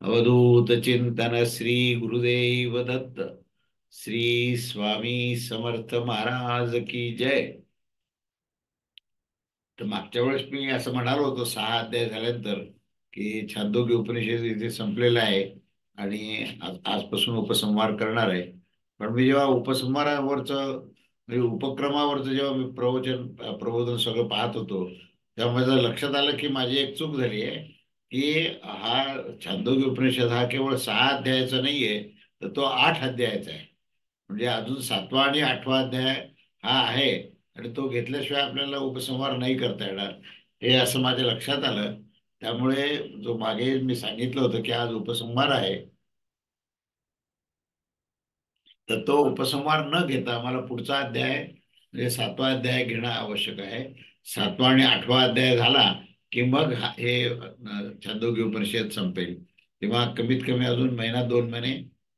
अवधूत चिंतन श्री गुरुदेव दत्त। श्री स्वामी समर्थ महाराज की जय। तर मागच्या वेळेस मी असं म्हणालो होतो 6 अध्याय झाल्यानंतर की छांदोग्य उपनिषद इथे संपलेला आहे आणि आजपासून उपसंहार करणार आहे. पण मी जेव्हा उपसंहारावरचं म्हणजे उपक्रमावरचं जेव्हा मी प्रबोधन सगळं पाहत होतो तेव्हा माझं लक्षात आलं की माझी एक चूक झाली आहे की हा छांदोग्य उपनिषद हा केवळ 6 अध्यायाचा नाहीये, तर तो 8 अध्यायाचा आहे. म्हणजे अजून 7वा आणि 8वा अध्याय हा आहे आणि तो घेतल्याशिवाय आपल्याला उपसंहार नाही करता येणार, हे असं माझ्या लक्षात आलं. त्यामुळे जो मागे मी सांगितलं होतं की आज उपसंहार आहे, तर तो उपसंहार न घेता मला पुढचा अध्याय म्हणजे 7वा अध्याय घेणं आवश्यक आहे. 7वा आणि 8वा अध्याय झाला की मग हे छांदोग्य उपनिषद संपेल. तेव्हा कमीत कमी अजून महिना 2 महिने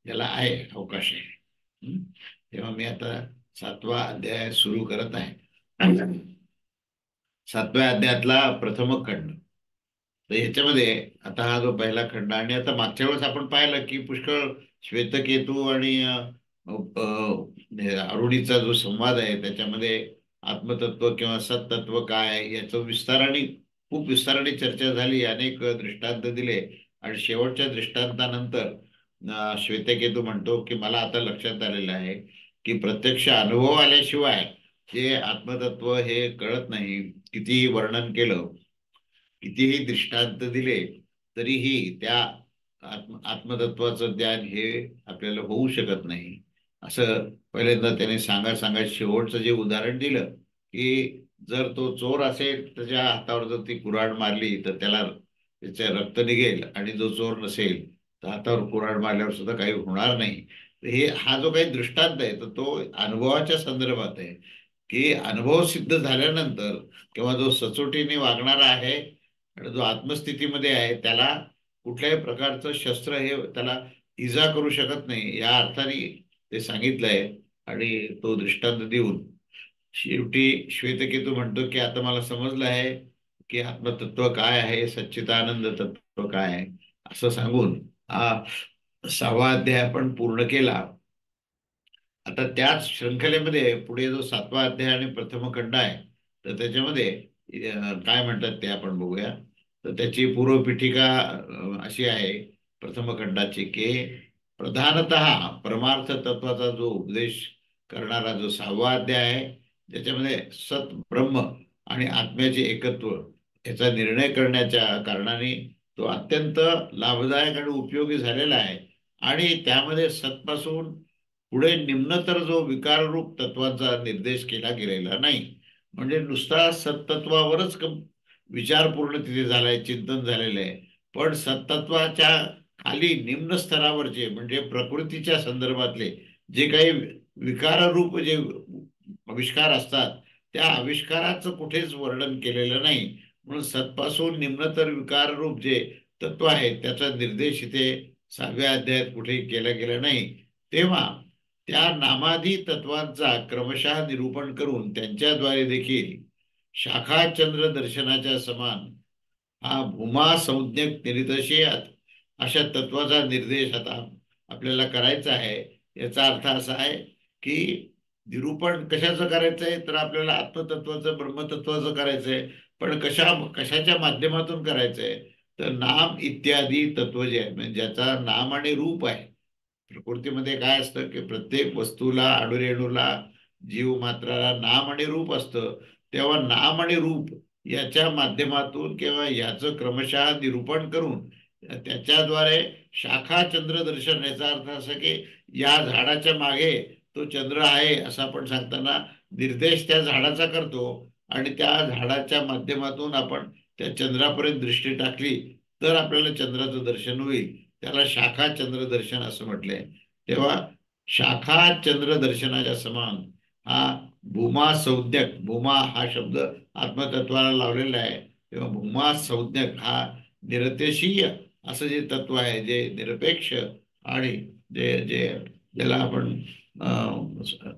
याला आहे, अवकाश आहे. हं? तेव्हा मी आता 7वा अध्याय सुरू करत आहे. 7व्या अध्यायातला प्रथम खंड. तर ह्याच्यामध्ये आता हा जो पहिला खंड आणि आता मागच्या वेळेस आपण पाहिलं की पुष्कळ श्वेतकेतू आणि अरुणीचा जो संवाद आहे त्याच्यामध्ये आत्मतत्व किंवा सत्तत्व काय आहे याचं विस्ताराने खूप विस्ताराने चर्चा झाली, अनेक दृष्टांत दिले. आणि शेवटच्या दृष्टांतानंतर श्वेतकेतू म्हणतो की मला आता लक्षात आलेलं आहे की प्रत्यक्ष अनुभव आल्याशिवाय जे आत्मतत्व हे कळत नाही. कितीही वर्णन केलं, कितीही दृष्टांत दिले, तरीही त्या आत्मतत्वाचं ज्ञान हे आपल्याला होऊ शकत नाही. असं पहिल्यांदा त्याने सांगत शेवटचं जे उदाहरण दिलं की जर तो चोर असेल त्याच्या हातावर जर ती कुऱ्हाड मारली तर त्याला त्याचे रक्त निघेल, आणि जो चोर नसेल तर हातावर कुऱ्हाड मारल्यावर सुद्धा काही होणार नाही. तर हा जो काही दृष्टांत आहे तर तो अनुभवाच्या संदर्भात आहे की अनुभव सिद्ध झाल्यानंतर किंवा जो सचोटीने वागणारा आहे आणि जो आत्मस्थितीमध्ये आहे त्याला कुठल्याही प्रकारचं शस्त्र हे त्याला इजा करू शकत नाही, या अर्थाने ते सांगितलंय. आणि तो दृष्टांत देऊन शेवटी श्वेतकेतू म्हणतो की आता मला समजलं आहे की आत्मतत्व काय आहे, सच्चिदानंद तत्व काय आहे. असं सांगून हा 6वा अध्याय आपण पूर्ण केला. आता त्याच शृंखलेमध्ये पुढे जो 7वा अध्याय आणि प्रथम खंड आहे, तर त्याच्यामध्ये काय म्हणतात ते आपण बघूया. तर त्याची पूर्वपीठिका अशी आहे प्रथम खंडाची की प्रधानतः परमार्थ तत्वाचा जो उपदेश करणारा जो 6वा अध्याय आहे, ज्याच्यामध्ये सत ब्रह्म आणि आत्म्याचे एकत्व याचा निर्णय करण्याच्या कारणाने तो अत्यंत लाभदायक आणि उपयोगी झालेला आहे. आणि त्यामध्ये सतपासून पुढे निम्नतर जो विकाररूप तत्वाचा निर्देश केला गेलेला नाही. म्हणजे नुसता सत्तत्वावरच विचार पूर्ण तिथे झालाय, चिंतन झालेलं आहे. पण सत्तत्वाच्या खाली निम्न स्तरावरचे म्हणजे प्रकृतीच्या संदर्भातले जे काही विकाररूप जे आविष्कार असतात, त्या आविष्काराचं कुठेच वर्णन केलेलं नाही. म्हणून सत्पासून निम्नतर विकाररूप जे तत्व आहे त्याचा निर्देश इथे 6व्या अध्यायात कुठेही केला गेला नाही. तेव्हा त्या नामादी तत्वांचा क्रमशः निरूपण करून त्यांच्याद्वारे देखील शाखा चंद्र दर्शनाच्या समान हा भूमा संज्ञक निरितशेयात अशा तत्वाचा निर्देश आता आपल्याला करायचा आहे. याचा अर्थ असा आहे की निरूपण कशाचं करायचंय, तर आपल्याला आत्मतत्वाचं ब्रह्मतत्वाचं करायचंय. पण कशाच्या माध्यमातून करायचंय, तर नाम इत्यादी तत्व जे आहे म्हणजे ज्याचा नाम आणि रूप आहे. प्रकृतीमध्ये काय असतं की प्रत्येक वस्तूला अणुरेणूला जीव मात्राला नाम आणि रूप असतं. तेव्हा नाम आणि रूप याच्या माध्यमातून किंवा याचं क्रमशः निरूपण करून त्याच्याद्वारे शाखा चंद्र दर्शन, याचा अर्थ असा की या झाडाच्या मागे तो चंद्र आहे असं आपण सांगताना निर्देश त्या झाडाचा करतो. आणि त्या झाडाच्या माध्यमातून आपण त्या चंद्रापर्यंत दृष्टी टाकली तर आपल्याला चंद्राचं दर्शन होईल. त्याला शाखा चंद्र दर्शन असं म्हटलंय. तेव्हा शाखा चंद्र दर्शनाच्या समान हा भूमा संज्ञक, भूमा हा शब्द आत्मतत्वाला लावलेला आहे. तेव्हा भूमा संज्ञक हा निरतिशय असं जे तत्व आहे, जे निरपेक्ष आणि जे जे ज्याला आपण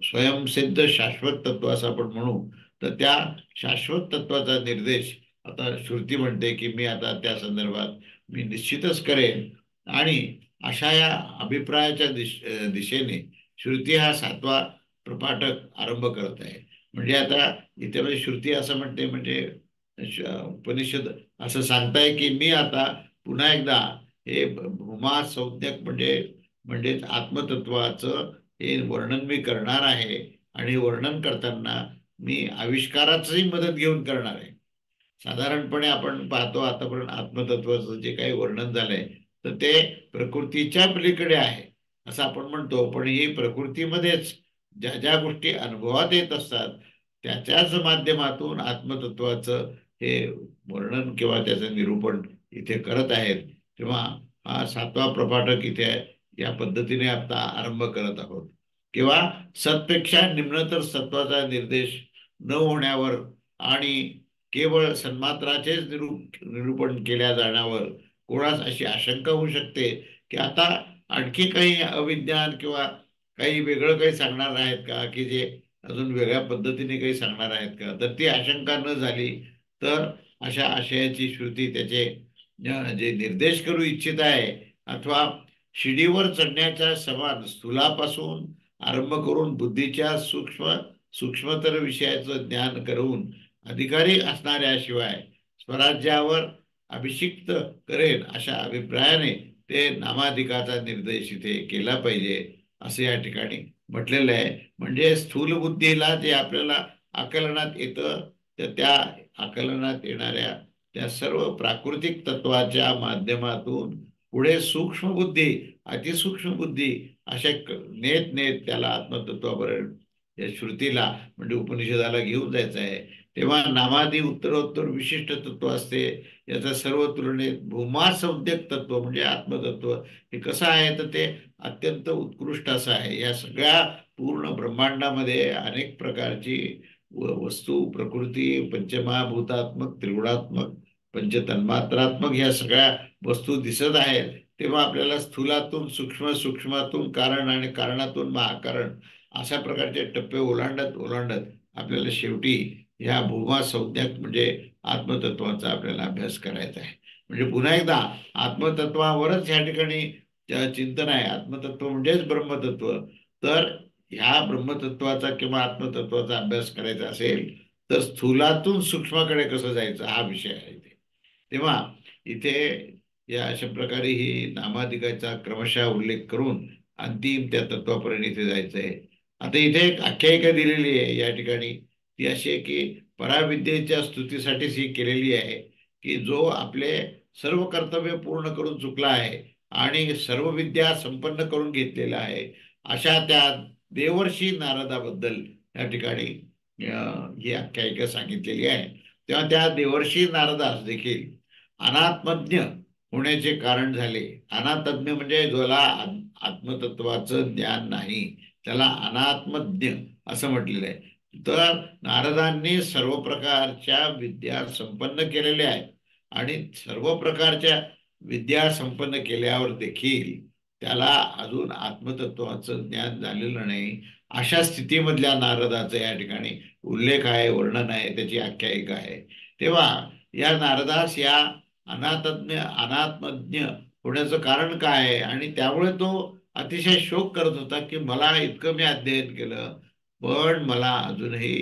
स्वयंसिद्ध शाश्वत तत्व असं आपण म्हणू, तर त्या शाश्वत तत्वाचा निर्देश आता श्रुती म्हणते की मी आता त्या संदर्भात मी निश्चितच करेन. आणि अशा या अभिप्रायाच्या दिशेने श्रुती हा 7वा प्रपाठक आरंभ करत आहे. म्हणजे आता इथे म्हणजे श्रुती असं म्हणते, म्हणजे उपनिषद असं सांगताय की मी आता पुन्हा एकदा हे भूमा संज्ञक म्हणजेच आत्मतत्वाचं हे वर्णन मी करणार आहे. आणि वर्णन करताना मी आविष्काराचंही मदत घेऊन करणार आहे. साधारणपणे आपण पाहतो आतापर्यंत आत्मतत्वाचं जे काही वर्णन झालंय तर ते प्रकृतीच्या पलीकडे आहे असं आपण म्हणतो. पण ही प्रकृतीमध्येच ज्या ज्या गोष्टी अनुभवात येत असतात त्याच्याच माध्यमातून आत्मतत्वाचं हे वर्णन किंवा त्याचं निरूपण इथे करत आहेत. तेव्हा हा 7वा प्रपाठक इथे या पद्धतीने आता आरंभ करत आहोत. किंवा सत्पेक्षा निम्नतर सत्वाचा निर्देश न होण्यावर आणि केवळ सन्मात्राचेच निरूपण केल्या जाण्यावर कोणास अशी आशंका होऊ शकते की आता आणखी काही अविज्ञान किंवा काही वेगळं काही सांगणार आहेत का, की जे अजून वेगळ्या पद्धतीने काही सांगणार आहेत का. तर ती आशंका न झाली तर अशा आशयाची श्रुती त्याचे जे निर्देश करू इच्छित आहे अथवा शिडीवर चढण्याच्या समान स्थूलापासून आरंभ करून बुद्धीच्या सूक्ष्मतर विषयाचं ज्ञान करून अधिकारी असणाऱ्याशिवाय स्वराज्यावर अभिषिक्त करेल अशा अभिप्रायाने ते नामाधिकाचा निर्देश इथे केला पाहिजे असे या ठिकाणी म्हटलेलं आहे. म्हणजे स्थूल बुद्धीला जे आपल्याला आकलनात येतं तर त्या आकलनात येणाऱ्या त्या सर्व प्राकृतिक तत्वाच्या माध्यमातून पुढे सूक्ष्म बुद्धी अतिसूक्ष्म बुद्धी अशा नेत नेत त्याला आत्मतत्वापर्यंत या श्रुतीला म्हणजे उपनिषदाला घेऊन जायचं आहे. तेव्हा नामादी उत्तरोत्तर विशिष्ट तत्व असते. याचा सर्व तुलनेत भूमा संज्ञक तत्व म्हणजे आत्मतत्व हे कसं आहे तर ते अत्यंत उत्कृष्ट असं आहे. या सगळ्या पूर्ण ब्रह्मांडामध्ये अनेक प्रकारची वस्तू प्रकृती पंचमहाभूतात्मक त्रिगुणात्मक पंचतन्मात्रात्मक ह्या सगळ्या वस्तू दिसत आहेत. तेव्हा आपल्याला स्थूलातून सूक्ष्म सूक्ष्मातून कारण आणि कारणातून महाकारण अशा प्रकारचे टप्पे ओलांडत ओलांडत आपल्याला शेवटी ह्या भूमा संज्ञक म्हणजे आत्मतत्वाचा आपल्याला अभ्यास करायचा आहे. म्हणजे पुन्हा एकदा आत्मतत्वावरच ह्या ठिकाणी चिंतन आहे. आत्मतत्व म्हणजेच ब्रह्मतत्व. तर ह्या ब्रह्मतत्वाचा किंवा आत्मतत्वाचा अभ्यास करायचा असेल तर स्थूलातून सूक्ष्माकडे कसं जायचं हा विषय आहे इथे. तेव्हा इथे या अशा प्रकारे ही नामाधिकाचा क्रमशः उल्लेख करून अंतिम त्या तत्वापर्यंत इथे जायचं आहे. आता इथे एक आख्यायिका दिलेली आहे या ठिकाणी. ती अशी आहे की पराविद्येच्या स्तुतीसाठीच ही केलेली आहे की जो आपले सर्व कर्तव्य पूर्ण करून चुकला आहे आणि सर्व विद्या संपन्न करून घेतलेला आहे अशा त्या देवर्षी नारदाबद्दल या ठिकाणी ही आख्यायिका सांगितलेली आहे. तेव्हा त्या देवर्षी नारदास देखील अनात्मज्ञ होण्याचे कारण झाले. अनात्मज्ञ म्हणजे ज्याला आत्मतत्वाचं ज्ञान नाही त्याला अनात्मज्ञ असं म्हटलेलं आहे. तर नारदांनी सर्व प्रकारच्या विद्या संपन्न केलेल्या आहेत आणि सर्व प्रकारच्या विद्या संपन्न केल्यावर देखील त्याला अजून आत्मतत्वाचं ज्ञान झालेलं नाही. अशा स्थितीमधल्या नारदाचा या ठिकाणी उल्लेख आहे, वर्णन आहे, त्याची आख्यायिका आहे. तेव्हा या नारदास या अनात्मज्ञ होण्याचं कारण काय आहे आणि त्यामुळे तो अतिशय शोक करत होता की मला इतकं मी अध्ययन केलं पण मला अजूनही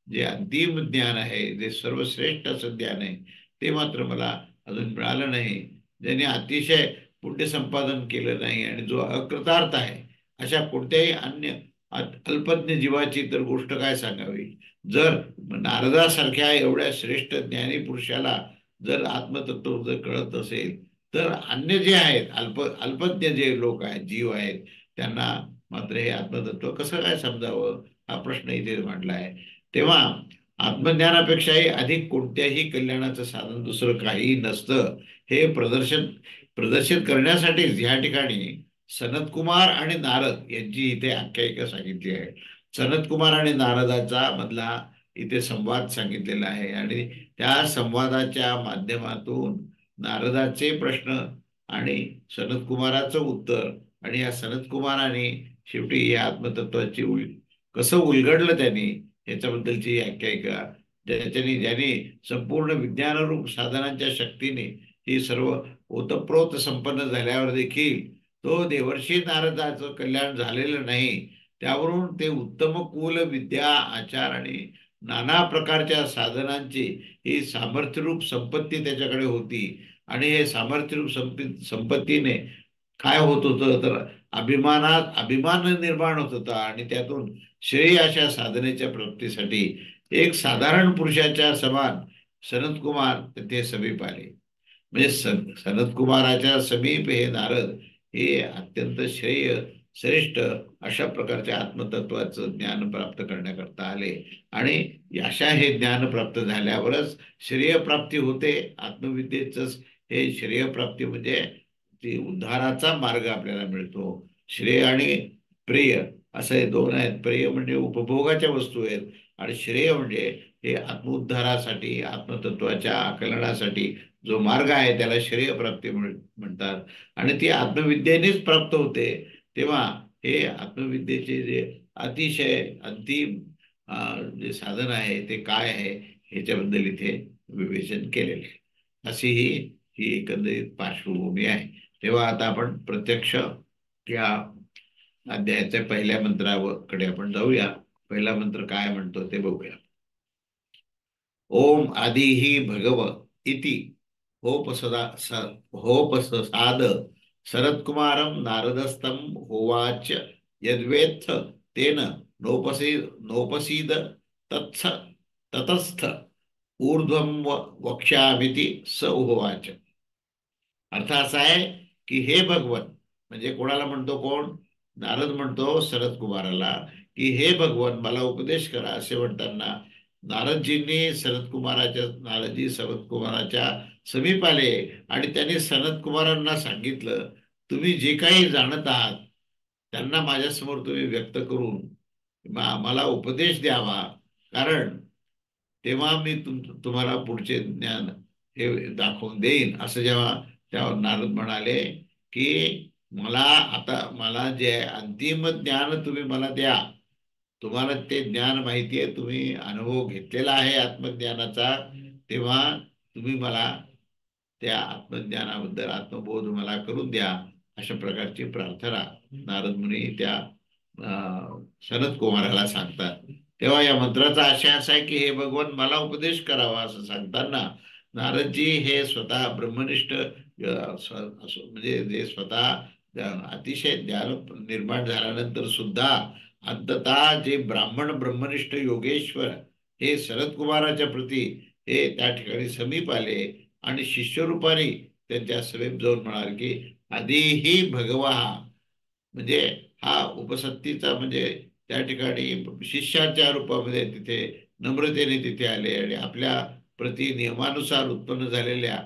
जे अंतिम ज्ञान आहे जे सर्वश्रेष्ठ असं ज्ञान आहे ते मात्र मला अजून मिळालं नाही. ज्याने अतिशय पुण्य संपादन केलं नाही आणि जो अकृतार्थ आहे अशा कोणत्याही अन्य अल्पज्ञ जीवाची तर गोष्ट काय सांगावी. जर नारदासारख्या एवढ्या श्रेष्ठ ज्ञानी पुरुषाला जर आत्मतत्व जर कळत असेल तर अन्य जे आहेत अल्पज्ञ जे लोक आहेत जीव आहेत त्यांना मात्र हे आत्मतत्व कसं काय समजावं हा प्रश्न इथे मांडला आहे. तेव्हा आत्मज्ञानापेक्षाही अधिक कोणत्याही कल्याणाचं साधन दुसरं काही नसतं हे प्रदर्शित करण्यासाठीच या ठिकाणी सनतकुमार आणि नारद यांची इथे आख्यायिका सांगितली आहे. सनतकुमार आणि नारदाचा मधला इथे संवाद सांगितलेला आहे आणि त्या संवादाच्या माध्यमातून नारदाचे प्रश्न आणि सनतकुमाराचं उत्तर आणि या सनतकुमाराने शेवटी या आत्मतत्वाची कसं उलगडलं त्यांनी याच्याबद्दलची आख्यायिका ज्यांनी संपूर्ण विज्ञानरूप साधनांच्या शक्तीने ही सर्व ओतप्रोत संपन्न झाल्यावर देखील तो देवर्षी नारदाचं कल्याण झालेलं नाही. त्यावरून ते उत्तम कुल विद्या आचार आणि नाना प्रकारच्या साधनांची ही सामर्थ्यरूप संपत्ती त्याच्याकडे होती. आणि हे सामर्थ्यरूप संपत्तीने काय होत होतं तर अभिमान निर्माण होत होता. आणि त्यातून श्रेय अशा साधनेच्या प्राप्तीसाठी एक साधारण पुरुषाच्या समान सनत कुमार तिथे समीप आले. म्हणजे सनत कुमाराच्या समीप हे नारद हे अत्यंत श्रेष्ठ अशा प्रकारच्या आत्मतत्वाचं ज्ञान प्राप्त करण्याकरता आले. आणि अशा हे ज्ञान प्राप्त झाल्यावरच श्रेय प्राप्ती होते. आत्मविद्येच हे श्रेय प्राप्ती म्हणजे ती उद्धाराचा मार्ग आपल्याला मिळतो. श्रेय आणि प्रेय असं हे दोन आहेत. प्रेय म्हणजे उपभोगाच्या वस्तू आहेत आणि श्रेय म्हणजे हे आत्मोद्धारासाठी आत्मतत्वाच्या आकलनासाठी जो मार्ग आहे त्याला श्रेय प्राप्ती म्हणतात. आणि ती आत्मविद्येनेच प्राप्त होते. तेव्हा हे आत्मविद्येचे जे अतिशय अंतिम जे साधन आहे ते काय आहे ह्याच्याबद्दल इथे विवेचन केलेले आहे. अशी ही एकंदरीत पार्श्वभूमी आहे. तेव्हा आता आपण प्रत्यक्ष या अध्यायाच्या पहिल्या मंत्राकडे आपण जाऊया. पहिला मंत्र काय म्हणतो ते बघूया. ओम आदिहि भगव इति होपसाद शरत्कुमारं नारदस्तं होवाच यद्वेत्थ तेन नोपसीद तत्स ततस्थ ऊर्ध्वं वक्ष्यामीति स उवाच. अर्थ असा आहे की हे भगवन, म्हणजे कोणाला म्हणतो, कोण? नारद म्हणतो शरद कुमाराला की हे भगवन मला उपदेश करा. असे म्हणताना नारदजी सनत कुमाराच्या समीप आले आणि त्यांनी सनत कुमारांना सांगितलं, तुम्ही जे काही जाणत आहात त्यांना माझ्यासमोर तुम्ही व्यक्त करून मला उपदेश द्यावा. कारण तेव्हा मी तुम्हाला पुढचे ज्ञान हे दाखवून देईन. असं जेव्हा त्यावर नारद म्हणाले की मला जे अंतिम ज्ञान तुम्ही मला द्या. तुम्हाला ते ज्ञान माहिती आहे, तुम्ही अनुभव घेतलेला आहे आत्मज्ञानाचा. तेव्हा तुम्ही मला त्या आत्मज्ञानाबद्दल आत्मबोध मला करून द्या. अशा प्रकारची प्रार्थना नारद मुनी त्या सनत कुमाराला सांगतात. तेव्हा या मंत्राचा आशय असा आहे की हे भगवान मला उपदेश करावा असं सांगताना नारदजी हे स्वतः ब्रह्मनिष्ठ म्हणजे जे स्वतः अतिशय ज्ञान निर्माण झाल्यानंतर सुद्धा अंततः जे ब्रह्मनिष्ठ योगेश्वर हे शरद कुमाराच्या प्रती हे त्या ठिकाणी समीप आले आणि शिष्यरूपाने त्यांच्या समीप जाऊन म्हणाल की आधीही भगवा, म्हणजे हा उपसत्तीचा म्हणजे त्या ठिकाणी शिष्याच्या रूपामध्ये तिथे नम्रतेने तिथे आले आणि आपल्या प्रति नियमानुसार उत्पन्न झालेल्या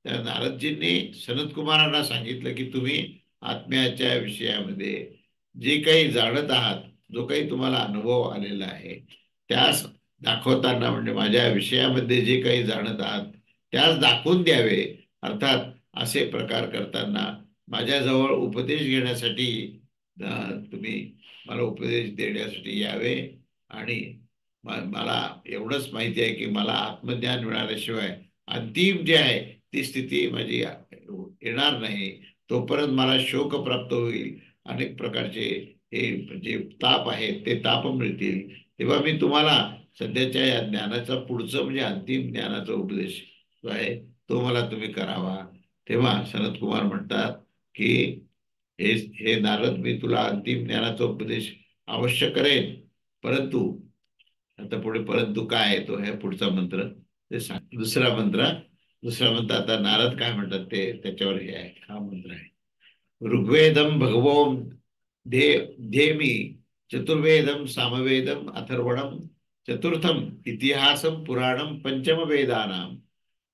त्या नारदजींनी सनत कुमारांना सांगितलं की तुम्ही आत्म्याच्या विषयामध्ये जे काही जाणत आहात, जो काही तुम्हाला अनुभव आलेला आहे त्यास दाखवताना, म्हणजे माझ्या विषयामध्ये जे काही जाणत आहात त्यास दाखवून द्यावे. अर्थात असे प्रकार करताना माझ्याजवळ उपदेश घेण्यासाठी तुम्ही मला उपदेश देण्यासाठी यावे. आणि मला एवढंच माहिती आहे की मला आत्मज्ञान मिळाल्याशिवाय अंतिम जे आहे ती स्थिती माझी येणार नाही. तोपर्यंत मला शोक प्राप्त होईल, अनेक प्रकारचे हे जे ताप आहेत ते ताप मिळतील. तेव्हा मी तुम्हाला सध्याच्या या ज्ञानाचा पुढचं म्हणजे अंतिम ज्ञानाचा उपदेश जो आहे तो मला तुम्ही करावा. तेव्हा सनत कुमार म्हणतात की हे नारद, मी तुला अंतिम ज्ञानाचा उपदेश अवश्य करेन, परंतु आता पुढे परंतु काय आहे तो है पुढचा मंत्र ते सांग. दुसरा मंत्र आता नारद काय म्हणतात ते त्याच्यावर हे आहे, हा मंत्र आहे. ऋग्वेदम भगवो धेमी चतुर्वेदम सामवेदम अथर्वणम चतुर्थम इतिहासम पुराणम पंचम वेदानाम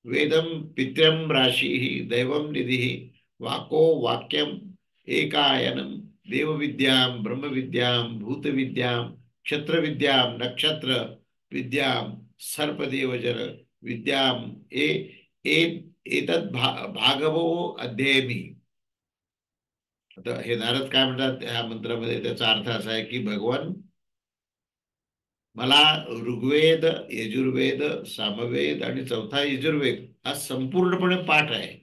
वेदम पितरम राशि दैवम निधि वाको वाक्यम एकायनम देवविद्यां ब्रह्मविद्यां भूतविद्यां क्षत्रविद्यां नक्षत्र विद्यां सर्पदेवजन विद्यां एतद् भागवो अध्येमी. आता हे नारद काय म्हणतात ह्या मंत्रामध्ये, त्याचा अर्थ असा आहे की भगवान मला ऋग्वेद, यजुर्वेद, सामवेद आणि चौथा यजुर्वेद हा संपूर्णपणे पाठ आहे.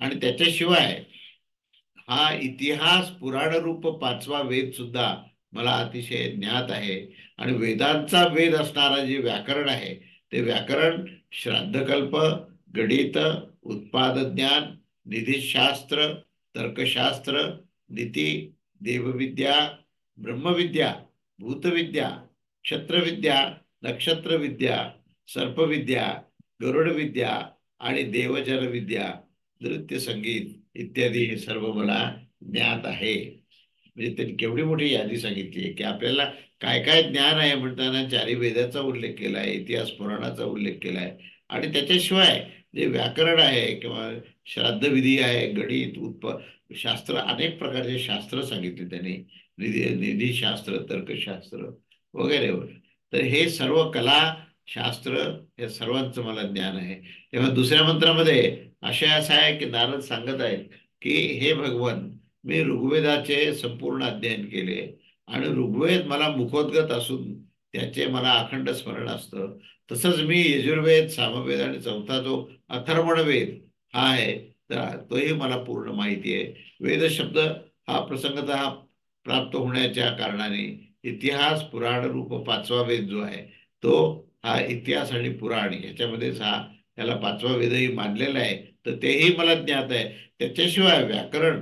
आणि त्याच्याशिवाय हा इतिहास पुराण रूप पाचवा वेद सुद्धा मला अतिशय ज्ञात आहे. आणि वेदांचा वेद असणारा जे व्याकरण आहे, ते व्याकरण श्राद्धकल्प, गणित, उत्पाद ज्ञान, निधीशास्त्र, तर्कशास्त्र, नीती, देवविद्या, ब्रह्मविद्या, भूतविद्या, क्षत्रविद्या, नक्षत्रविद्या, सर्पविद्या, गरुडविद्या आणि देवजन विद्या, नृत्य संगीत इत्यादी हे सर्व मला ज्ञात आहे. म्हणजे त्यांनी केवढी मोठी यादी सांगितली आहे की आपल्याला काय काय ज्ञान आहे म्हणताना चारी वेदाचा उल्लेख केला आहे, इतिहास पुराणाचा उल्लेख केला आहे. आणि त्याच्याशिवाय जे व्याकरण आहे किंवा श्राद्धविधी आहे, गणित, शास्त्र, अनेक प्रकारचे शास्त्र सांगितले त्यांनी, निधीशास्त्र, तर्कशास्त्र वगैरे वगैरे. तर हे सर्व कला, शास्त्र, या सर्वांचं मला ज्ञान आहे. तेव्हा दुसऱ्या मंत्रामध्ये आशय असा आहे की नारद सांगत आहेत की हे भगवन, मी ऋग्वेदाचे संपूर्ण अध्ययन केले आणि ऋग्वेद मला मुखोद्गत असून त्याचे मला अखंड स्मरण असतं. तसंच मी यजुर्वेद, सामवेद आणि चौथा जो अथर्वण वेद हा आहे, तर तोही मला पूर्ण माहिती आहे. वेद शब्द हा प्रसंगतः प्राप्त होण्याच्या कारणाने इतिहास पुराण रूप पाचवा वेद जो आहे, तो हा इतिहास आणि पुराण याच्यामध्येच हा त्याला पाचवा वेदही मानलेला आहे, तर तेही मला ज्ञात आहे. त्याच्याशिवाय व्याकरण,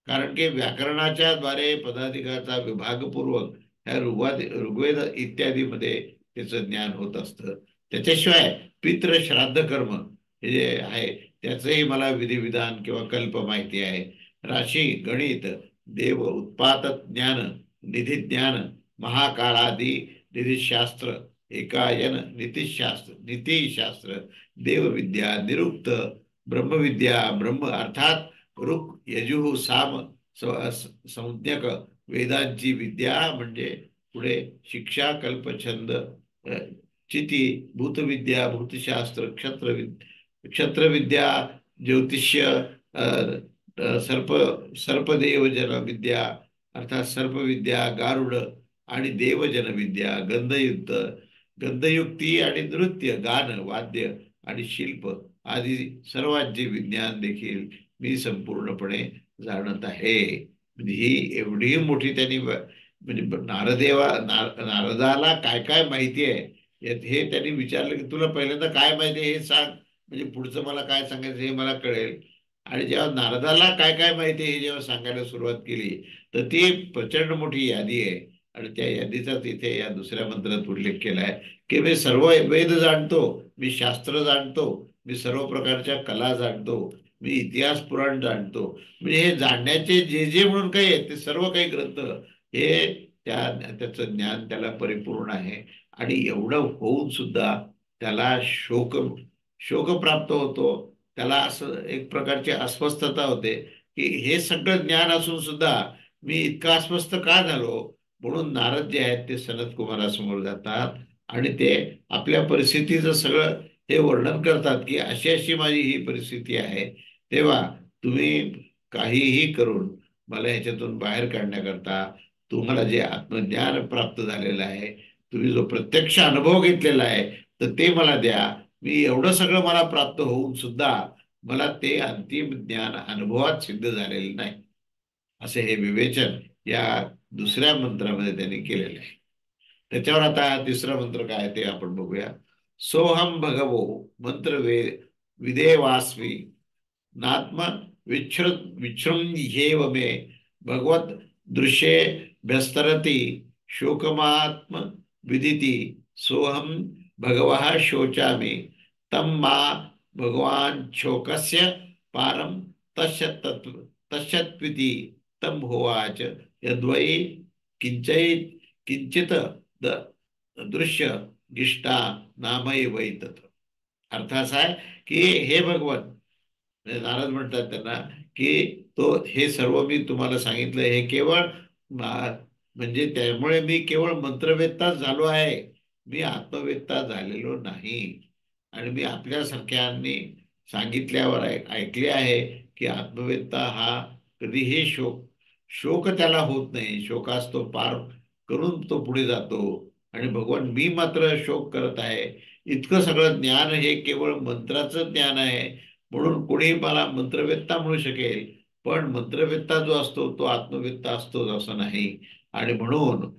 कारण की व्याकरणाच्या द्वारे पदाधिकाचा विभागपूर्वक ह्या ऋग्वेद इत्यादीमध्ये त्याचं ज्ञान होत असतं. त्याच्याशिवाय पित्र श्राद्ध कर्म हे जे आहे त्याचंही मला विधिविधान किंवा कल्प माहिती आहे. राशी, गणित, देव, उत्पात ज्ञान, निधी ज्ञान, महाकाळादी निधीशास्त्र, एकायन नीतिशास्त्र, नीतिशास्त्र, देवविद्या, निरुक्त, ब्रह्मविद्या, ब्रह्म अर्थात ऋक, यजुः, साम, संज्ञक वेदांची विद्या म्हणजे पुढे शिक्षा, कल्पछंद, चिती, भूतविद्या, भूतशास्त्र, क्षत्रविद्या, ज्योतिष्य, सर्प सर्पदेवजन विद्या अर्थात सर्पविद्या, गारुड आणि देवजन विद्या, गंधयुक्ती आणि नृत्य, गान, वाद्य आणि शिल्प आदी सर्वांचे विज्ञान देखील मी संपूर्णपणे जाणत आहे. म्हणजे ही एवढी मोठी त्यांनी म्हणजे नारदाला काय काय माहिती आहे हे त्यांनी विचारलं की तुला पहिल्यांदा काय माहिती आहे हे सांग, म्हणजे पुढचं मला काय सांगायचं हे मला कळेल. आणि जेव्हा नारदाला काय काय माहिती आहे हे जेव्हा सांगायला सुरुवात केली, तर ती प्रचंड मोठी यादी आहे. आणि त्या यादीचा तिथे या दुसऱ्या मंत्रात उल्लेख केला आहे की मी सर्व वेद जाणतो, मी शास्त्र जाणतो, मी सर्व प्रकारच्या कला जाणतो, मी इतिहास पुराण जाणतो. म्हणजे हे जाणण्याचे जे जे म्हणून काही आहे ते सर्व काही ग्रंथ हे त्याचं ज्ञान त्याला परिपूर्ण आहे. आणि एवढं होऊन सुद्धा त्याला शोक शोक प्राप्त होतो. त्याला असं एक प्रकारची अस्वस्थता होते की हे सगळं ज्ञान असून सुद्धा मी इतका अस्वस्थ का झालो. म्हणून नारद जे आहेत ते सनत कुमारासमोर जातात आणि ते आपल्या परिस्थितीचं सगळं हे वर्णन करतात की अशी अशी माझी ही परिस्थिती आहे. तेव्हा तुम्ही काहीही करून मला ह्याच्यातून बाहेर काढण्याकरता तुम्हाला जे आत्मज्ञान प्राप्त झालेलं आहे, तुम्ही जो प्रत्यक्ष अनुभव घेतलेला आहे, तर ते मला द्या. मी एवढं सगळं मला प्राप्त होऊन सुद्धा मला ते अंतिम ज्ञान अनुभवात सिद्ध झालेलं नाही. असे हे विवेचन या दुसऱ्या मंत्रामध्ये त्यांनी केलेलं आहे. त्याच्यावर आता तिसरा मंत्र काय ते आपण बघूया. सोहम भगवो मंत्र विदेवास्मी नात्म विच्छृंह्येव मे भगवत दृश्ये व्यस्तरती शोकमात्म विदिति सोहम भगवः शोचामि तम मा भगवान शोकस्य पारम तस्यत्विति तम होवाच यद्वै किंचित दृश्य गिष्टा नामय वै तत्. अर्थ असा आहे की हे भगवान, नारद म्हणतात त्यांना की तो हे सर्व मी तुम्हाला सांगितलं हे केवळ म्हणजे त्यामुळे मी केवळ मंत्रवेत्ताच झालो आहे, मी आत्मवेत्ता झालेलो नाही. आणि मी आपल्यासारख्यांनी सांगितल्यावर ऐकले आहे की आत्मवेत्ता हा कधीही शोक त्याला होत नाही, शोकास तो पार करून तो पुढे जातो. आणि भगवान मी मात्र शोक करत आहे. इतकं सगळं ज्ञान हे केवळ मंत्राचं ज्ञान आहे. म्हणून कोणी मला मंत्रवेत्ता म्हणू शकेल, पण मंत्रवेत्ता जो असतो तो आत्मवेत्ता असतोच असं नाही. आणि म्हणून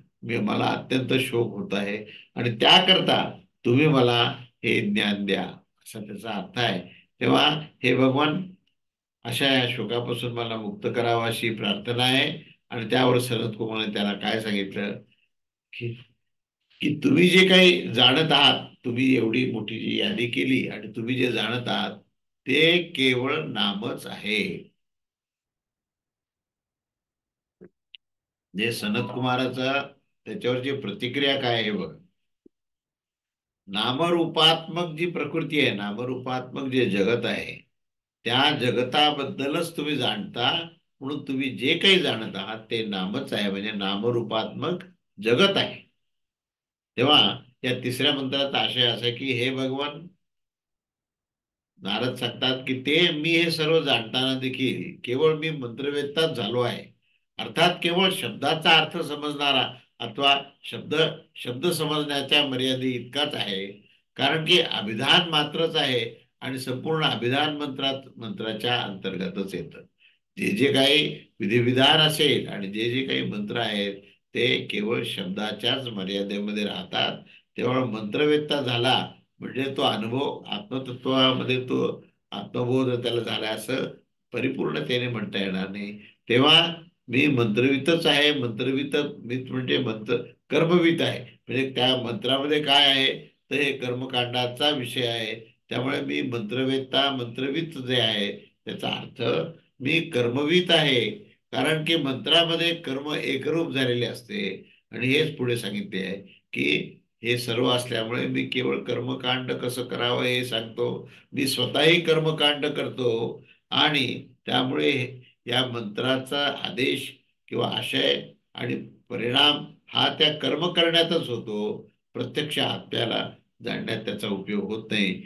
मला अत्यंत शोक होत आहे, आणि त्याकरता तुम्ही मला हे ज्ञान द्या, असा त्याचा अर्थ आहे. तेव्हा हे भगवान, अशा या शोकापासून मला मुक्त करावा अशी प्रार्थना आहे. आणि त्यावर सनत कुमारने त्याला काय सांगितलं, की की तुम्ही जे काही जाणत आहात, तुम्ही एवढी मोठी जी यादी केली आणि तुम्ही जे जाणत आहात ते केवळ नामच आहे. जे सनत कुमाराचा त्याच्यावरची प्रतिक्रिया काय आहे बघ. नामरूपात्मक जी प्रकृती आहे, नामरूपात्मक जे जगत आहे, त्या जगताबद्दलच तुम्ही जाणता, म्हणून तुम्ही जे काही जाणत आहात ते नामच आहे, म्हणजे नामरूपात्मक जगत आहे. तेव्हा या तिसऱ्या मंत्राचा आशय असा आहे की हे भगवान, नारद सांगतात की ते मी हे सर्व जाणताना देखील केवळ मी मंत्रवेत्ताच झालो आहे. अर्थात केवळ शब्दाचा अर्थ समजणारा, अथवा शब्द शब्द समजण्याच्या मर्यादे इतकाच आहे. कारण की अभिधान मात्रच आहे, आणि संपूर्ण अभिधान मंत्राच्या अंतर्गतच येतं. जे जे काही विधिविधान असेल आणि जे जे काही मंत्र आहेत ते केवळ शब्दाच्याच मर्यादेमध्ये राहतात. तेव्हा मंत्रवेत्ता झाला म्हणजे तो अनुभव आत्मतत्वामध्ये तो आत्मबोध त्याला झाला असं परिपूर्णतेने म्हणता येणार नाही. तेव्हा मी मंत्रवितच आहे. मंत्रवित मित म्हणजे मंत्र कर्मवित आहे, म्हणजे त्या मंत्रामध्ये काय आहे तर हे कर्मकांडाचा विषय आहे. त्यामुळे मी मंत्रवेत्ता मंत्रवित जे आहे त्याचा अर्थ मी कर्मवित आहे. कारण की मंत्रामध्ये कर्म एकरूप झालेले असते. आणि हेच पुढे सांगितले आहे की हे सर्व असल्यामुळे मी केवळ कर्मकांड कसं करावं हे सांगतो. मी स्वतःही कर्मकांड करतो, आणि त्यामुळे या मंत्राचा आदेश किंवा आशय आणि परिणाम हा त्या कर्म करण्यातच होतो. प्रत्यक्ष आत्म्याला जाणण्यात त्याचा उपयोग होत नाही.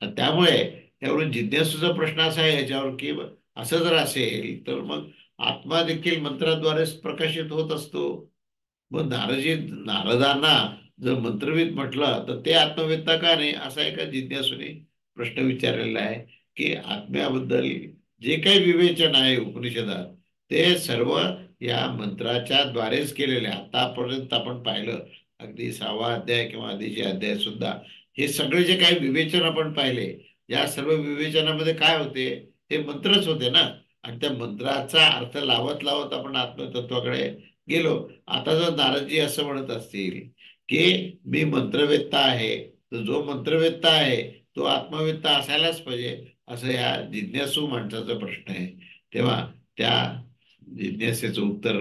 त्यामुळे यावरून जिज्ञासूचा प्रश्न असा आहे याच्यावर की असं जर असेल तर मग आत्मा देखील मंत्राद्वारेच प्रकाशित होत असतो. मग नारदांना जर मंत्रविद म्हटलं तर ते आत्मवेत्ता का नाही, असा एका जिज्ञासूने प्रश्न विचारलेला आहे. की आत्म्याबद्दल जे काही विवेचन आहे उपनिषदात ते सर्व या मंत्राच्या द्वारेच केलेले आहे. आतापर्यंत आपण पाहिलं, अगदी 6वा अध्याय किंवा आधीचे अध्याय सुद्धा, हे सगळे जे काही विवेचन आपण पाहिले, या सर्व विवेचनामध्ये काय होते, हे मंत्रच होते ना. आणि त्या मंत्राचा अर्थ लावत लावत आपण आत्मतत्वाकडे गेलो. आता जर नारदजी असं म्हणत असतील की मी मंत्रवेत्ता आहे, तर जो मंत्रवेत्ता आहे तो आत्मवेत्ता असायलाच पाहिजे, असं या जिज्ञासू माणसाचा प्रश्न आहे. तेव्हा त्या जिज्ञासेचं उत्तर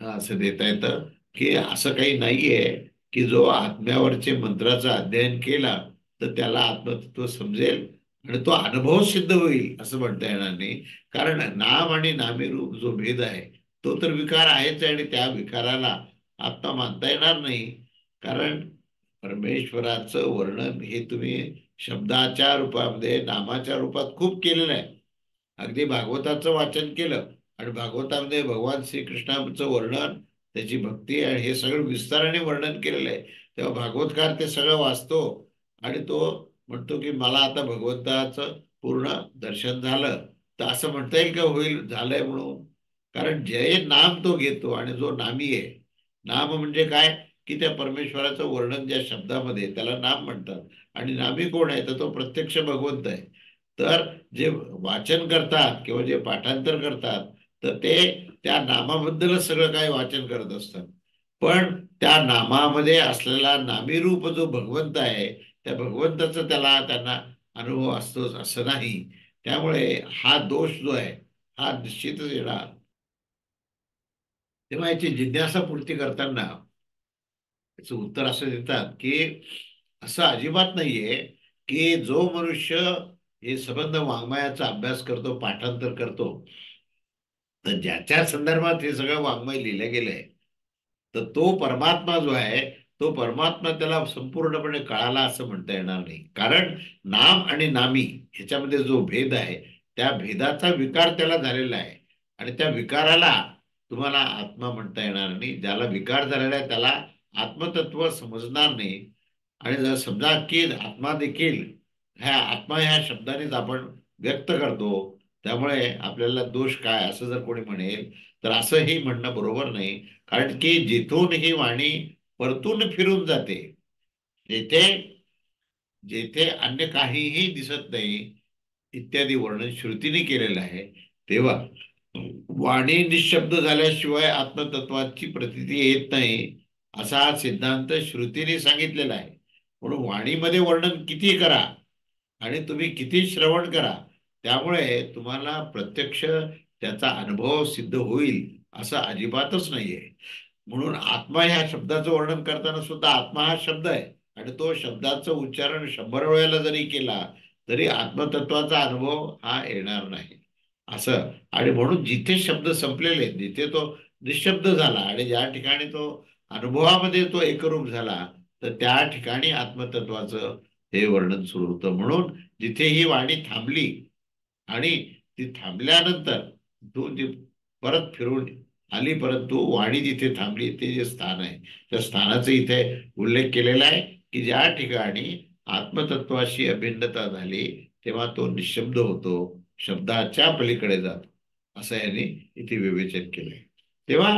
असं देता येतं की असं काही नाहीये की जो आत्म्यावरचे मंत्राचं अध्ययन केला तर त्याला आत्मतत्व समजेल आणि तो अनुभव सिद्ध होईल असं म्हणता येणार नाही. कारण नाम आणि नामीरूप जो भेद आहे तो तर विकार आहेच आहे, आणि त्या विकाराला आत्मा मानता येणार नाही. कारण परमेश्वराचं वर्णन हे तुम्ही शब्दाच्या रूपामध्ये नामाच्या रूपात खूप केलेलं आहे. अगदी भागवताचं वाचन केलं आणि भागवतामध्ये भगवान श्रीकृष्णाचं वर्णन, त्याची भक्ती आणि हे सगळं विस्ताराने वर्णन केलेलं आहे. तेव्हा भागवतकार ते सगळं वाचतो आणि तो म्हणतो की मला आता भगवंताचं पूर्ण दर्शन झालं. तर असं म्हणता येईल का होईल झालंय म्हणून? कारण जे नाम तो घेतो आणि जो नामी आहे, नाम म्हणजे काय की त्या परमेश्वराचं वर्णन ज्या शब्दामध्ये त्याला नाम म्हणतात. आणि नामी कोण आहे तर तो प्रत्यक्ष भगवंत आहे. तर जे वाचन करतात किंवा जे पाठांतर करतात तर ते त्या नामाबद्दलच सगळं काही वाचन करत असतात. पण त्या नामामध्ये असलेला नामी रूप जो भगवंत आहे त्या भगवंताचा त्यांना अनुभव असतोच असं नाही. त्यामुळे हा दोष जो आहे हा निश्चितच येणार. तेव्हा याची जिज्ञासा पूर्ती करताना याचं उत्तर असं देतात की असं अजिबात नाहीये की जो मनुष्य हे संबंध वाङ्मयाचा अभ्यास करतो, पाठांतर करतो, तर ज्याच्या संदर्भात हे सगळं वाङ्मय लिहिलं गेलंय, तर तो परमात्मा जो आहे तो परमात्मा त्याला संपूर्णपणे कळाला असं म्हणता येणार नाही. कारण नाम आणि नामी ह्याच्यामध्ये जो भेद आहे त्या भेदाचा विकार त्याला झालेला आहे. आणि त्या विकाराला तुम्हाला आत्मा म्हणता येणार नाही. ज्याला विकार झालेला आहे त्याला आत्मतत्व समजणार नाही. आणि जर समजा की आत्मा देखील ह्या आत्मा ह्या शब्दानेच आपण व्यक्त करतो. त्यामुळे आपल्याला दोष काय असं जर कोणी म्हणेल तर असंही म्हणणं बरोबर नाही. कारण की जिथून ही वाणी परतून फिरून जाते, जेथे जेथे अन्य काहीही दिसत नाही इत्यादी वर्णन श्रुतीने केलेलं आहे, तेव्हा वाणी निशब्द झाल्याशिवाय आत्मतत्वाची प्रतीती येत नाही, असा हा सिद्धांत श्रुतीने सांगितलेला आहे. म्हणून वाणीमध्ये वर्णन किती करा आणि तुम्ही किती श्रवण करा, त्यामुळे तुम्हाला प्रत्यक्ष त्याचा अनुभव सिद्ध होईल असं अजिबातच नाहीये. म्हणून आत्मा ह्या शब्दाचं वर्णन करताना सुद्धा आत्मा हा शब्द आहे, आणि तो शब्दाचं उच्चारण 100 वेळेला जरी केला तरी आत्मतत्वाचा अनुभव हा येणार नाही असं. आणि म्हणून जिथे शब्द संपलेले, जिथे तो निशब्द झाला आणि ज्या ठिकाणी तो अनुभवामध्ये तो एकरूप झाला, तर त्या ठिकाणी आत्मतत्वाचं हे वर्णन सुरू होतं. म्हणून जिथे ही वाणी थांबली आणि ती थांबल्यानंतर तू ती परत फिरून आली, परंतु वाणी जिथे थांबली ते जे स्थान आहे, त्या स्थानाचा इथे उल्लेख केलेला आहे की ज्या ठिकाणी आत्मतत्वाशी अभिन्नता झाली तेव्हा तो निशब्द होतो, शब्दाच्या पलीकडे जातो, असं यांनी इथे विवेचन केलंय. तेव्हा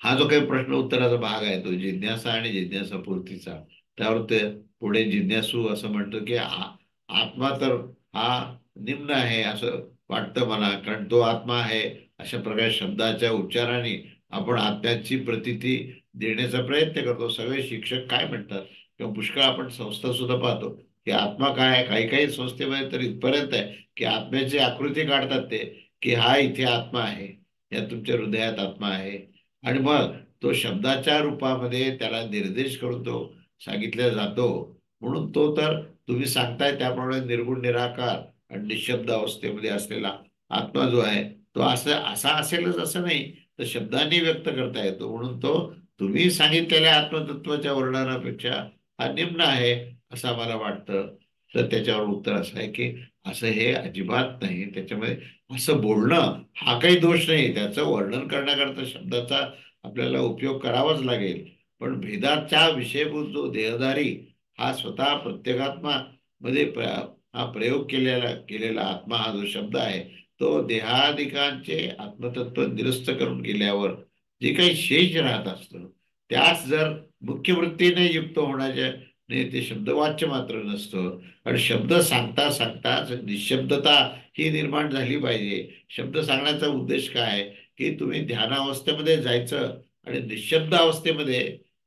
हा जो काही प्रश्न उत्तराचा भाग आहे तो जिज्ञासा आणि जिज्ञासापूर्तीचा, त्यावर ते पुढे जिज्ञासू असं म्हणतो की आत्मा तर हा निम्न आहे असं वाटतं मला, कारण तो आत्मा आहे अशा प्रकारे शब्दाच्या उच्चाराने आपण आत्म्याची प्रतीती देण्याचा प्रयत्न करतो. सगळे शिक्षक काय म्हणतात किंवा पुष्कळ आपण संस्था सुद्धा पाहतो की आत्मा काय आहे. काही काही संस्थेमध्ये तर इथपर्यंत आहे की आत्म्याची आकृती काढतात ते, की हा इथे आत्मा आहे, या तुमच्या हृदयात आत्मा आहे. आणि मग तो शब्दाच्या रूपामध्ये त्याला निर्देश करून तो सांगितला जातो. म्हणून तो तर तुम्ही सांगताय त्याप्रमाणे निर्गुण निराकार आणि निशब्द अवस्थेमध्ये असलेला आत्मा जो आहे तो असं असा असेलच असं नाही, तर शब्दांनी व्यक्त करता येतो. म्हणून तो तुम्ही सांगितलेल्या आत्मतत्वाच्या वर्णनापेक्षा हा निम्न आहे असं मला वाटतं. तर त्याच्यावर उत्तर असं आहे की असं हे अजिबात नाही. त्याच्यामध्ये असं बोलणं हा काही दोष नाही, त्याचं वर्णन करण्याकरता शब्दाचा आपल्याला उपयोग करावाच लागेल. पण भेदाच्या विषयभूत जो देहधारी हा स्वतः प्रत्येकात्मा मध्ये हा प्रयोग केलेला केलेला आत्मा हा जो शब्द आहे, तो देहादिकांचे आत्मतत्व निरस्त करून गेल्यावर जे काही शेष राहत असतं त्यास जर मुख्य वृत्तीने युक्त होण्याच्या ते शब्दवाच्य मात्र नसतं. आणि शब्द सांगता सांगता निशब्दता ही निर्माण झाली पाहिजे. शब्द सांगण्याचा उद्देश काय आहे की तुम्ही ध्यानावस्थेमध्ये जायचं आणि निशब्द अवस्थेमध्ये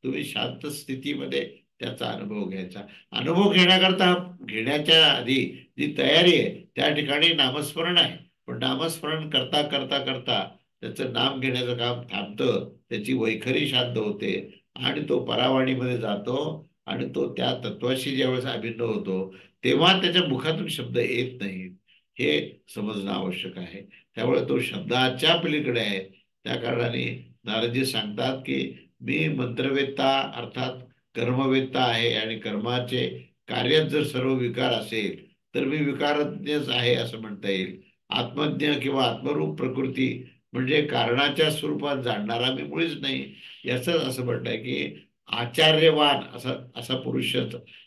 तुम्ही शांत स्थितीमध्ये त्याचा अनुभव घ्यायचा. अनुभव घेण्याकरता घेण्याच्या आधी जी तयारी आहे त्या ठिकाणी नामस्मरण आहे. पण नामस्मरण करता करता करता त्याचं नाम घेण्याचं काम थांबतं, त्याची वैखरी शांत होते आणि तो परावाणीमध्ये जातो. आणि तो त्या तत्वाशी ज्यावेळेस अभिन्न होतो तेव्हा त्याच्या मुखातून शब्द येत नाहीत, हे समजणं आवश्यक आहे. त्यामुळे तो शब्दाच्या पलीकडे आहे. त्या कारणाने नारदजी सांगतात की मी मंत्रवेत्ता अर्थात कर्मवेत्ता आहे, आणि कर्माचे कार्यात जर सर्व विकार असेल तर मी विकारज्ञच आहे असं म्हणता येईल. आत्मज्ञ किंवा आत्मरूप प्रकृती म्हणजे कारणाच्या स्वरूपात जाणणारा मी मुळीच नाही, याच असं म्हणणं आहे की आचार्यवान असा असा पुरुष,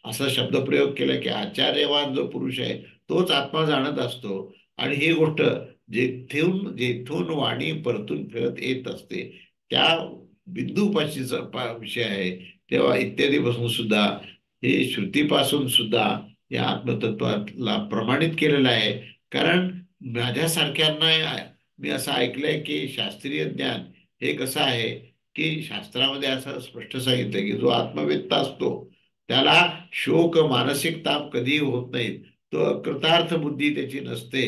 असा शब्दप्रयोग केला की आचार्यवान जो पुरुष आहे तोच आत्मा जाणत असतो. आणि ही गोष्ट जेथून जेथून वाणी परतून फिरत येत असते त्या बिंदूपाशीचा विषय आहे. तेव्हा इत्यादी पासून सुद्धा हे श्रुतीपासून सुद्धा या आत्मतत्वाला प्रमाणित केलेलं आहे. कारण माझ्यासारख्यांना मी असं ऐकलंय की शास्त्रीय ज्ञान हे कसं आहे की शास्त्रामध्ये असं स्पष्ट सांगितलं की जो आत्मवेत्ता असतो त्याला शोक मानसिक ताप कधीही होत नाहीत. तो अकृतार्थ बुद्धी त्याची नसते.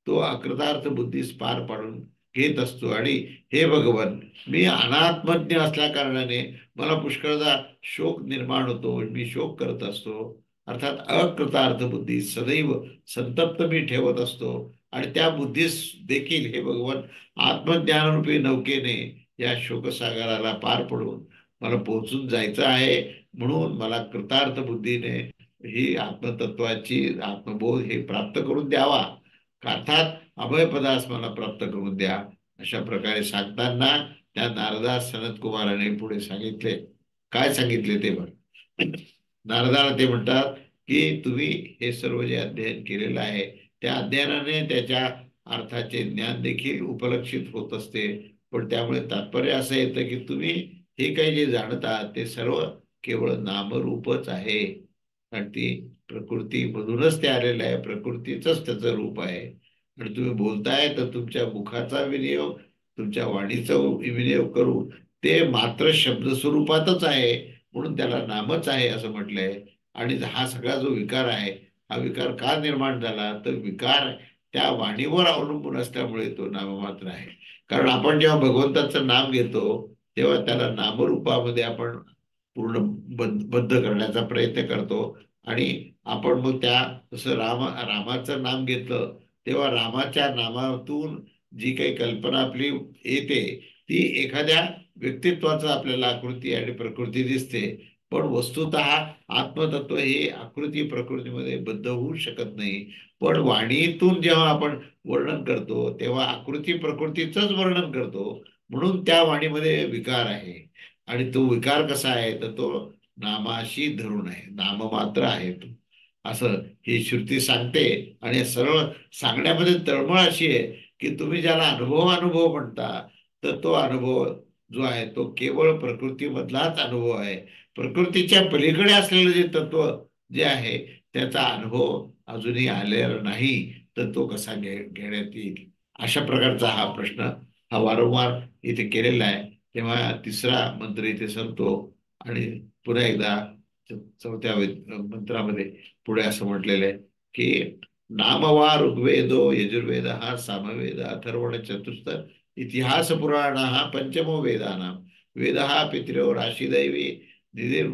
तो अकृतार्थ बुद्धीस पार पाडून घेत असतो. आणि हे भगवान, मी अनात्मज्ञ असल्या कारणाने मला पुष्कळदा शोक निर्माण होतो, मी शोक करत असतो. अर्थात अकृतार्थ बुद्धी सदैव संतप्त मी ठेवत असतो. आणि त्या बुद्धीस देखील हे भगवान आत्मज्ञानरूपी नौकेने या शोकसागराला पार पडून मला पोहोचून जायचं आहे. म्हणून मला कृतार्थ बुद्धीने ही आत्मतत्वाची आत्मबोध हे प्राप्त करून द्यावा, अर्थात अभयपदास मला प्राप्त करून द्या, अशा प्रकारे सांगताना त्या नारदास सनत कुमाराने पुढे सांगितले. काय सांगितले ते बघ. नारदाला ते म्हणतात की तुम्ही हे सर्व जे अध्ययन केलेलं आहे त्या अध्ययनाने त्याच्या अर्थाचे ज्ञान देखील उपलक्षित होत असते. पण त्यामुळे तात्पर्य असं येतं की तुम्ही हे काही जे जाणता ते सर्व केवळ नामरूपच आहे. आणि ती प्रकृतीमधूनच ते आलेलं आहे, प्रकृतीचंच त्याचं रूप आहे. आणि तुम्ही बोलताय तर तुमच्या मुखाचा विनियोग, तुमच्या वाणीचा विनियोग करून ते मात्र शब्द स्वरूपातच आहे, म्हणून त्याला नामच आहे असं म्हटलंय. आणि हा सगळा जो विकार आहे, हा विकार का निर्माण झाला, तर विकार त्या वाणीवर अवलंबून असल्यामुळे तो नाममात्र आहे. कारण आपण जेव्हा भगवंताचं नाम घेतो तेव्हा त्याला नामरूपामध्ये आपण पूर्ण बद्ध करण्याचा प्रयत्न करतो. आणि आपण मग त्या जसं रामाचं नाम घेतलं तेव्हा रामाच्या नामातून जी काही कल्पना आपली येते ती एखाद्या व्यक्तित्वाचं आपल्याला आकृती आणि प्रकृती दिसते. पण वस्तुतः आत्मतत्व हे आकृती प्रकृतीमध्ये बद्ध होऊ शकत नाही. पण वाणीतून जेव्हा आपण वर्णन करतो तेव्हा आकृती प्रकृतीचंच वर्णन करतो, म्हणून त्या वाणीमध्ये विकार आहे. आणि तो विकार कसा आहे तर तो नामाशी धरून आहे, नाममात्र आहे तो, असं ही श्रुती सांगते. आणि सरळ सांगण्यामध्ये तळमळ अशी आहे की तुम्ही ज्याला अनुभव अनुभव म्हणता तर तो अनुभव जो आहे तो केवळ प्रकृतीमधलाच अनुभव आहे. प्रकृतीच्या पलीकडे असलेलं जे तत्व जे आहे त्याचा अनुभव अजूनही आलेला नाही, तर तो कसा घेण्यात येईल. अशा प्रकारचा हा प्रश्न हा वारंवार इथे केलेला आहे. तेव्हा तिसरा मंत्र इथे संपतो आणि पुन्हा एकदा चौथ्या मंत्रामध्ये पुढे असं म्हटलेलं आहे की नामवा ऋग्वेदो यजुर्वेद हा सामवेद अथर्वण चतुस्थ इतिहास पुराण हा पंचमो वेदानाम वेद हा पितरो राशीदैवी निधिर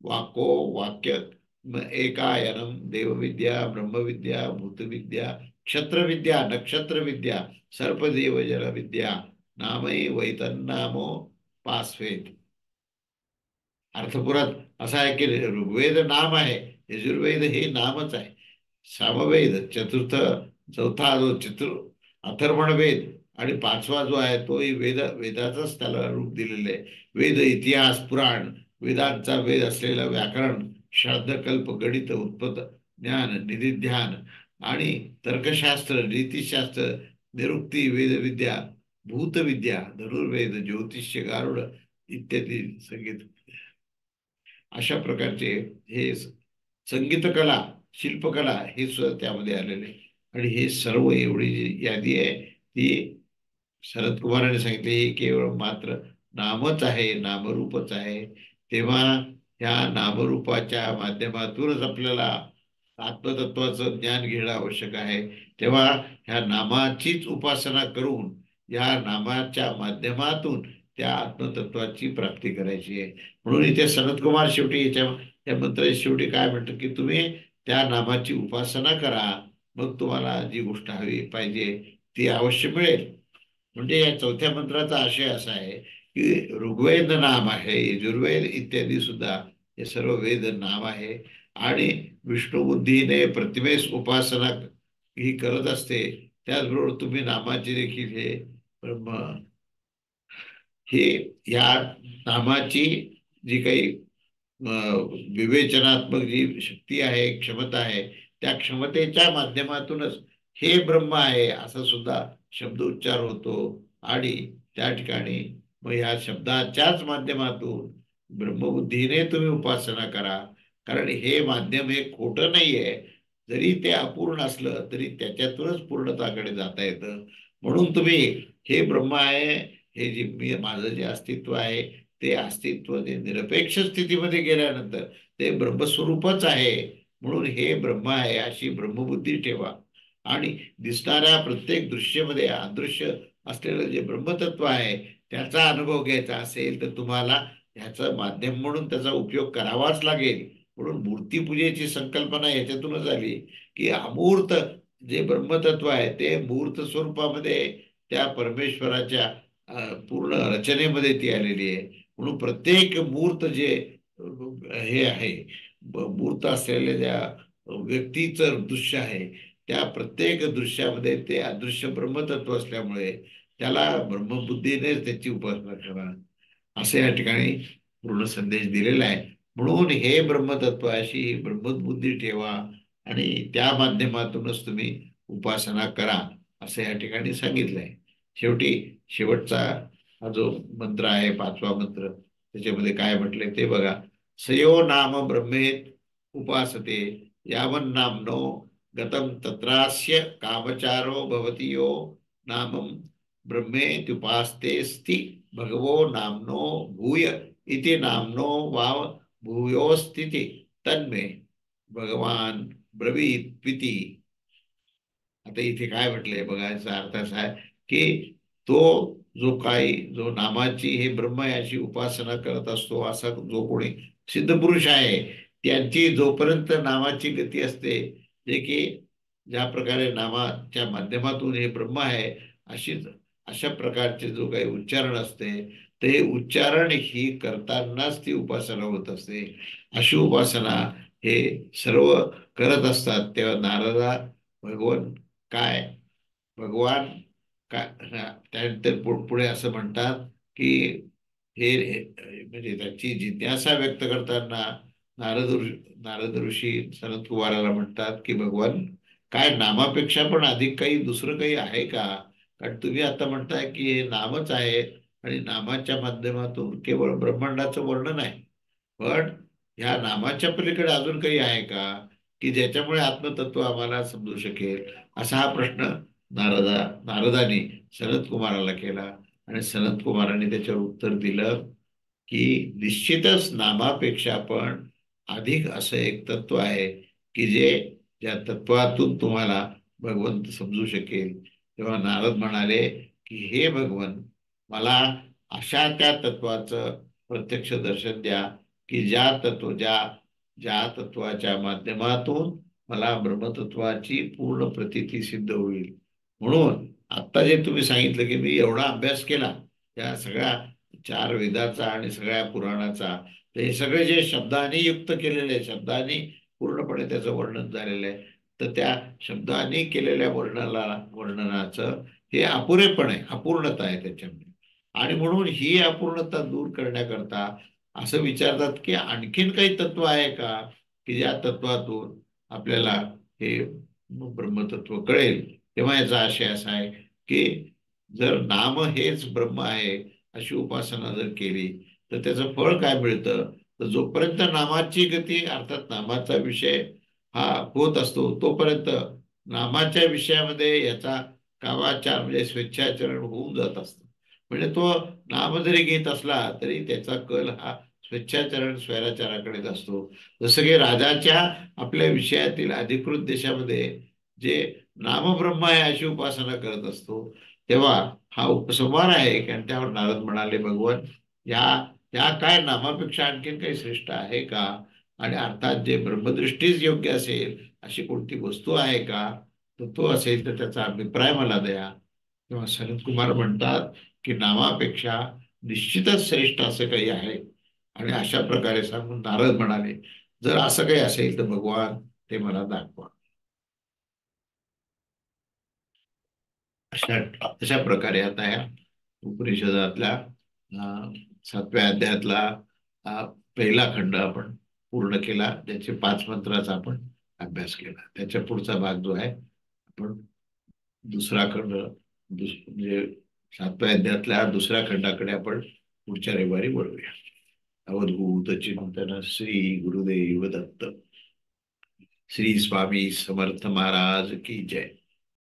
वाको वाक्य एकायनम देवविद्या ब्रह्मविद्या भूतविद्या क्षत्रविद्या नक्षत्रविद्या सर्पदेव जलविद्या नामही वैतन्नामो पास्वेत. अर्थपुरात असा आहे की ऋग्वेद नाम आहे, यजुर्वेद हे नामच आहे, सामवेद चतुर्थ, चौथा जो अथर्वण वेद आणि पाचवा जो आहे तोही वेदाचाच त्याला रूप दिलेलं आहे. वेद इतिहास पुराण, वेदांचा वेद असलेलं व्याकरण, श्राद्धकल्प, गणित, उत्पत्त ज्ञान, निधिध्यान आणि तर्कशास्त्र, नीतिशास्त्र, निरुक्ती, वेदविद्या, भूतविद्या, धनुर्वेद, ज्योतिष्य, गारुड इत्यादी संगीत, अशा प्रकारचे हे संगीतकला, शिल्पकला हे सुद्धा त्यामध्ये आलेले आहे. आणि हे सर्व एवढी जी यादी आहे ती शरद कुमारांनी सांगितले हे केवळ मात्र नामच आहे, नामरूपच आहे. तेव्हा ह्या नामरूपाच्या माध्यमातूनच आपल्याला आत्मतत्वाचं ज्ञान घेणं आवश्यक आहे. तेव्हा ह्या नामाचीच उपासना करून या नामाच्या माध्यमातून त्या आत्मतत्वाची प्राप्ती करायची आहे. म्हणून इथे सनतकुमार शेवटी या मंत्राच्या शेवटी काय म्हणतात की तुम्ही त्या नामाची उपासना करा, मग तुम्हाला जी गोष्ट हवी पाहिजे ती अवश्य मिळेल. म्हणजे या चौथ्या मंत्राचा आशय असा आहे की ऋग्वेद नाम आहे, यजुर्वेद इत्यादी सुद्धा हे सर्व वेद नाम आहे. आणि विष्णू बुद्धीने प्रतिमेस उपासना ही करत असते, त्याचबरोबर तुम्ही नामाची देखील हे ब्रह्म हे या नामाची जी काही विवेचनात्मक जी शक्ती आहे, क्षमता आहे, त्या क्षमतेच्या माध्यमातूनच हे ब्रह्म आहे असा सुद्धा शब्द उच्चार होतो. आणि त्या ठिकाणी मग ह्या शब्दाच्याच माध्यमातून ब्रह्मबुद्धीने तुम्ही उपासना करा. कारण हे माध्यम हे खोटं नाहीये, जरी ते अपूर्ण असलं तरी त्याच्यातूनच पूर्णताकडे जाता येतं. म्हणून तुम्ही हे ब्रह्म आहे, हे जे माझं जे अस्तित्व आहे ते अस्तित्व ते निरपेक्ष स्थितीमध्ये गेल्यानंतर ते ब्रह्मस्वरूपच आहे, म्हणून हे ब्रह्म आहे अशी ब्रह्मबुद्धी ठेवा. आणि दिसणाऱ्या प्रत्येक दृश्यमध्ये अदृश्य असलेलं जे ब्रह्मतत्व आहे त्याचा अनुभव घ्यायचा असेल तर तुम्हाला ह्याचं माध्यम म्हणून त्याचा उपयोग करावाच लागेल. म्हणून मूर्तीपूजेची संकल्पना ह्याच्यातूनच आली की अमूर्त जे ब्रह्मतत्व आहे ते मूर्त स्वरूपामध्ये त्या परमेश्वराच्या पूर्ण रचनेमध्ये ती आलेली आहे. म्हणून प्रत्येक मूर्त जे हे आहे, मूर्त असलेल्या ज्या व्यक्तीचं दृश्य आहे त्या प्रत्येक दृश्यामध्ये ते अदृश्य ब्रह्मतत्व असल्यामुळे त्याला ब्रह्मबुद्धीने त्याची उपासना करा, असं या ठिकाणी पूर्ण संदेश दिलेला आहे. म्हणून हे ब्रह्मतत्व अशी ब्रह्मबुद्धी ठेवा आणि त्या माध्यमातूनच तुम्ही उपासना करा, असं या ठिकाणी सांगितलंय. शेवटी शेवटचा हा जो मंत्र आहे, पाचवा मंत्र, त्याच्यामध्ये काय म्हटलंय ते बघा. सयो नाम ब्रह्मेत उपासते यावन् नामनो गतम तत्रास्य कामचारो भवति यो नामम ब्रह्मेत्युपास्तेस्ति भगवो नामनो भूय इति नामनो वाव भूयोस्थिती तन्मे भगवान ब्रवीत प्रीती. आता इथे काय म्हटलंय बघा, याचा अर्थ असा आहे की तो जो काही जो नामाची हे ब्रह्म याची उपासना करत असतो असा जो कोणी सिद्ध पुरुष आहे, त्यांची जोपर्यंत नामाची गती असते, जे की ज्या प्रकारे नामाच्या माध्यमातून हे ब्रह्म आहे अशीच अशा प्रकारचे जो काही उच्चारण असते, ते उच्चारण ही करतानाच ती उपासना होत असते. अशी उपासना हे सर्व करत असतात. तेव्हा नारदा भगवान काय भगवान काय त्यानंतर पुढे असं म्हणतात की म्हणजे त्याची जिज्ञासा व्यक्त करताना नारद ऋषी सनत कुमाराला म्हणतात की भगवान, काय नामापेक्षा पण अधिक काही दुसरं काही आहे का? कारण तुम्ही आता म्हणताय की हे नामच आहे आणि नामाच्या माध्यमातून केवळ ब्रह्मांडाचं वर्णन आहे, पण ह्या नामाच्या पलीकडे अजून काही आहे का, की ज्याच्यामुळे आत्मतत्व आम्हाला समजू शकेल? असा हा प्रश्न नारदाने सनत कुमाराला केला. आणि सनत कुमाराने त्याच्यावर उत्तर दिलं की निश्चितच नामापेक्षा पण अधिक असं एक तत्व आहे की ज्या तत्वातून तुम्हाला भगवंत समजू शकेल. तेव्हा नारद म्हणाले की हे भगवन, मला अशा त्या तत्वाचं प्रत्यक्ष दर्शन द्या की ज्या तत्वाच्या माध्यमातून मला ब्रह्मतत्वाची पूर्ण प्रतीती सिद्ध होईल. म्हणून आता जे तुम्ही सांगितलं की मी एवढा अभ्यास केला या सगळ्या चार वेदाचा आणि सगळ्या पुराणाचा, तर हे सगळे जे शब्दांनी युक्त केलेले आहे, शब्दांनी पूर्णपणे त्याचं वर्णन झालेलं आहे, तर त्या शब्दांनी केलेल्या वर्णनाचं हे अपुरेपण आहे, अपूर्णता आहे त्याच्यामध्ये. आणि म्हणून ही अपूर्णता दूर करण्याकरता असं विचारतात की आणखीन काही तत्व आहे का, की ज्या तत्वातून आपल्याला हे ब्रह्मतत्व कळेल. तेव्हा याचा आशय असा आहे की जर नाम हेच ब्रह्म आहे अशी उपासना जर केली तर त्याचं फळ काय मिळतं, तर जोपर्यंत नामाची गती अर्थात नामाचा विषय हा होत असतो तोपर्यंत नामाच्या विषयामध्ये याचा कामाचार म्हणजे स्वेच्छाचरण होऊन जात असतं. म्हणजे तो नाम जरी घेत असला तरी त्याचा कल हा स्वेच्छाचरण स्वैराचाराकडेच असतो. जसं की राजाच्या आपल्या विषयातील अधिकृत देशामध्ये जे नामब्रह्म आहे अशी उपासना करत असतो, तेव्हा हा उपसंहार आहे. आणि त्यावर नारद म्हणाले, भगवान, या या काय नामापेक्षा आणखीन काही श्रेष्ठ आहे का? आणि अर्थात जे ब्रह्मदृष्टीच योग्य असेल अशी कोणती वस्तू आहे का? तर तो असेल तर त्याचा अभिप्राय मला द्या. तेव्हा सनत कुमार म्हणतात की नामापेक्षा निश्चितच श्रेष्ठ असं काही आहे. आणि अशा प्रकारे सांगून नारद म्हणाले, जर असं काही असेल तर भगवान ते मला दाखवा. अशा अशा प्रकारे आता या उपनिषदातल्या सातव्या अध्यायातला हा पहिला खंड आपण पूर्ण केला, त्याचे 5 मंत्राचा आपण अभ्यास केला. त्याच्या पुढचा भाग जो आहे आपण दुसरा खंड म्हणजे सातव्या अध्यायातल्या दुसऱ्या खंडाकडे आपण पुढच्या रविवारी वळूया. अवधूत चिंतन श्री गुरुदेव दत्त. श्री स्वामी समर्थ महाराज की जय.